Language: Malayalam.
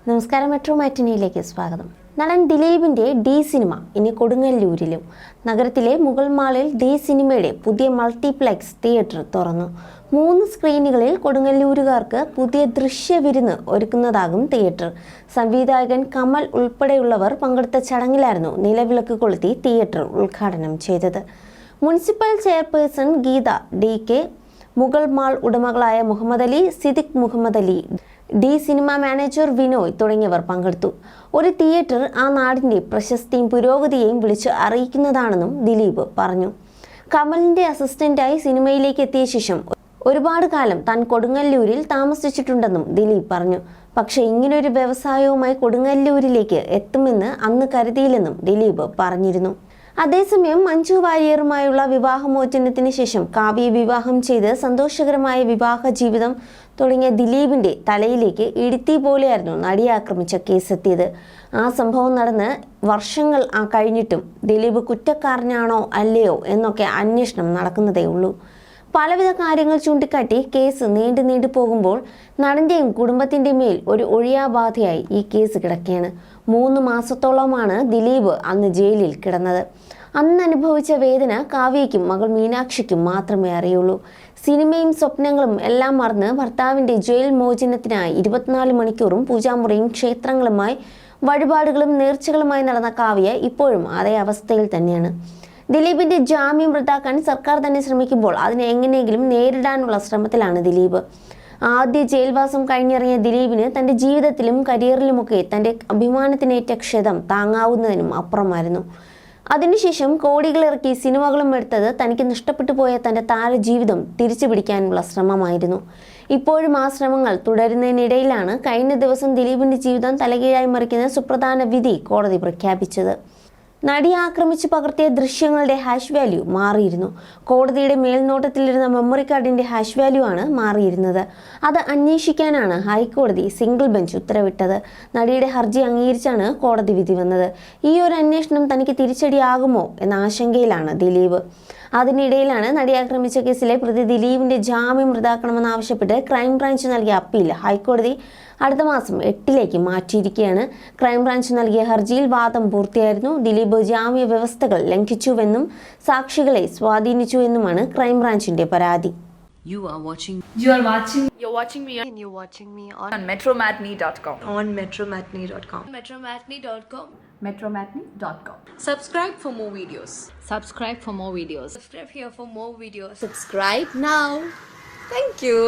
നമസ്കാരം, മെട്രോ മാറ്റിനിയിലേക്ക് സ്വാഗതം. നടൻ ദിലീപിന്റെ ഡി സിനിമ ഇനി കൊടുങ്ങല്ലൂരിലും. നഗരത്തിലെ മുഗൾ മാളിൽ ഡി സിനിമയുടെ പുതിയ മൾട്ടിപ്ലെക്സ് തിയേറ്റർ തുറന്നു. 3 സ്ക്രീനുകളിൽ കൊടുങ്ങല്ലൂരുകാർക്ക് പുതിയ ദൃശ്യവിരുന്ന് ഒരുക്കുന്നതാകും തിയേറ്റർ. സംവിധായകൻ കമൽ ഉൾപ്പെടെയുള്ളവർ പങ്കെടുത്ത ചടങ്ങിലായിരുന്നു നിലവിളക്ക് കൊളുത്തി തിയേറ്റർ ഉദ്ഘാടനം ചെയ്തത്. Municipal chairperson Geetha DK, Mughal mall ഉടമകളായ Muhammad Ali, Siddique Muhammad Ali, D cinema manager Vinoy തുടങ്ങിയവർ പങ്കെടുത്തു. ഒരു തിയേറ്റർ ആ നാടിൻ്റെ പ്രശസ്തിയും പുരോഗതിയെയും വിളിച്ച് അറിയിക്കുന്നതാണെന്നും ദിലീപ് പറഞ്ഞു. കമലിൻ്റെ അസിസ്റ്റന്റായി സിനിമയിലേക്ക് എത്തിയ ശേഷം ഒരുപാട് കാലം താൻ കൊടുങ്ങല്ലൂരിൽ താമസിച്ചിട്ടുണ്ടെന്നും ദിലീപ് പറഞ്ഞു. പക്ഷേ ഇങ്ങനൊരു വ്യവസായവുമായി കൊടുങ്ങല്ലൂരിലേക്ക് എത്തുമെന്ന് അന്ന് കരുതിയില്ലെന്നും ദിലീപ് പറഞ്ഞിരുന്നു. അതേസമയം മഞ്ജു വാര്യറുമായുള്ള വിവാഹമോചനത്തിന് ശേഷം കാവ്യയെ വിവാഹം ചെയ്ത് സന്തോഷകരമായ വിവാഹ ജീവിതം തുടങ്ങിയ ദിലീപിന്റെ തലയിലേക്ക് ഇടുത്തി പോലെയായിരുന്നു നടിയെ ആക്രമിച്ച കേസെത്തിയത്. ആ സംഭവം നടന്ന് വർഷങ്ങൾ കഴിഞ്ഞിട്ടും ദിലീപ് കുറ്റക്കാരനാണോ അല്ലയോ എന്നൊക്കെ അന്വേഷണം നടക്കുന്നതേ ഉള്ളൂ. പലവിധ കാര്യങ്ങൾ ചൂണ്ടിക്കാട്ടി കേസ് നീണ്ടു പോകുമ്പോൾ നടന്റെയും കുടുംബത്തിന്റെ മേൽ ഒരു ഒഴിയാബാധയായി ഈ കേസ് കിടക്കുകയാണ്. 3 മാസത്തോളമാണ് ദിലീപ് അന്ന് ജയിലിൽ കിടന്നത്. അന്ന് അനുഭവിച്ച വേദന കാവ്യയ്ക്കും മകൾ മീനാക്ഷിക്കും മാത്രമേ അറിയുള്ളൂ. സിനിമയും സ്വപ്നങ്ങളും എല്ലാം മറന്ന് ഭർത്താവിന്റെ ജയിൽ മോചനത്തിനായി 24 മണിക്കൂറും പൂജാമുറിയും ക്ഷേത്രങ്ങളുമായി വഴിപാടുകളും നേർച്ചകളുമായി നടന്ന കാവ്യ ഇപ്പോഴും അതേ അവസ്ഥയിൽ തന്നെയാണ്. ദിലീപിന്റെ ജാമ്യം റദ്ദാക്കാൻ സർക്കാർ തന്നെ ശ്രമിക്കുമ്പോൾ അതിനെ എങ്ങനെയെങ്കിലും നേരിടാനുള്ള ശ്രമത്തിലാണ് ദിലീപ്. ആദ്യ ജയിൽവാസം കഴിഞ്ഞിറങ്ങിയ ദിലീപിന് തന്റെ ജീവിതത്തിലും കരിയറിലുമൊക്കെ തന്റെ അഭിമാനത്തിനേറ്റ ക്ഷതം താങ്ങാവുന്നതിനും അപ്പുറമായിരുന്നു. അതിനുശേഷം കോടികളിറക്കി സിനിമകളും എടുത്തത് തനിക്ക് നഷ്ടപ്പെട്ടു പോയ തന്റെ താരജീവിതം തിരിച്ചു പിടിക്കാനുള്ള ശ്രമമായിരുന്നു. ഇപ്പോഴും ആ ശ്രമങ്ങൾ തുടരുന്നതിനിടയിലാണ് കഴിഞ്ഞ ദിവസം ദിലീപിന്റെ ജീവിതം തലകീഴായി മറിക്കുന്ന സുപ്രധാന വിധി കോടതി പ്രഖ്യാപിച്ചത്. നടിയെ ആക്രമിച്ച് പകർത്തിയ ദൃശ്യങ്ങളുടെ ഹാഷ് വാല്യൂ മാറിയിരുന്നു. കോടതിയുടെ മേൽനോട്ടത്തിലിരുന്ന മെമ്മറി കാർഡിന്റെ ഹാഷ് വാല്യൂ ആണ് മാറിയിരുന്നത്. അത് അന്വേഷിക്കാനാണ് ഹൈക്കോടതി സിംഗിൾ ബെഞ്ച് ഉത്തരവിട്ടത്. നടിയുടെ ഹർജി അംഗീകരിച്ചാണ് കോടതി വിധി വന്നത്. ഈ ഒരു അന്വേഷണം തനിക്ക് തിരിച്ചടിയാകുമോ എന്ന ആശങ്കയിലാണ് ദിലീപ്. അതിനിടയിലാണ് നടിയെ ആക്രമിച്ച കേസിലെ പ്രതി ദിലീപിന്റെ ജാമ്യം റദ്ദാക്കണമെന്നാവശ്യപ്പെട്ട് ക്രൈംബ്രാഞ്ച് നൽകിയ അപ്പീൽ ഹൈക്കോടതി അടുത്ത മാസം 8 മാറ്റിയിരിക്കുകയാണ്. ക്രൈംബ്രാഞ്ച് നൽകിയ ഹർജിയിൽ വാദം പൂർത്തിയായിരുന്നു. ദിലീപ് ജാമ്യ വ്യവസ്ഥകൾ ലംഘിച്ചുവെന്നും സാക്ഷികളെ സ്വാധീനിച്ചുവെന്നുമാണ് ക്രൈംബ്രാഞ്ചിന്റെ പരാതി. You're watching me on metromatney.com. metromatney.com. metromatney.com. Subscribe for more videos. Subscribe for more videos. Subscribe here for more videos. Subscribe now. Thank you.